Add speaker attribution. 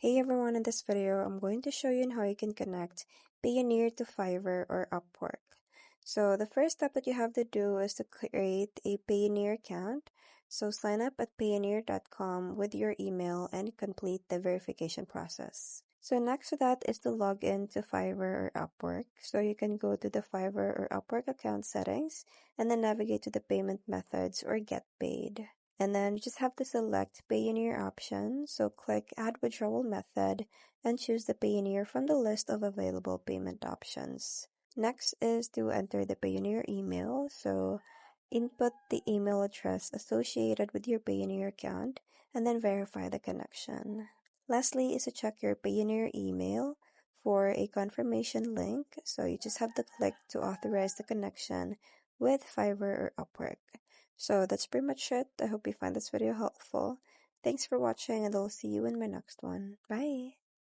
Speaker 1: Hey everyone, in this video, I'm going to show you how you can connect Payoneer to Fiverr or Upwork. So the first step that you have to do is to create a Payoneer account. So sign up at payoneer.com with your email and complete the verification process. So next to that is to log in to Fiverr or Upwork. So you can go to the Fiverr or Upwork account settings and then navigate to the payment methods or get paid. And then you just have to select Payoneer option. So click Add Withdrawal Method and choose the Payoneer from the list of available payment options. Next is to enter the Payoneer email. So input the email address associated with your Payoneer account and then verify the connection. Lastly is to check your Payoneer email for a confirmation link. So you just have to click to authorize the connection with Fiverr or Upwork. So that's pretty much it. I hope you find this video helpful. Thanks for watching and I'll see you in my next one. Bye!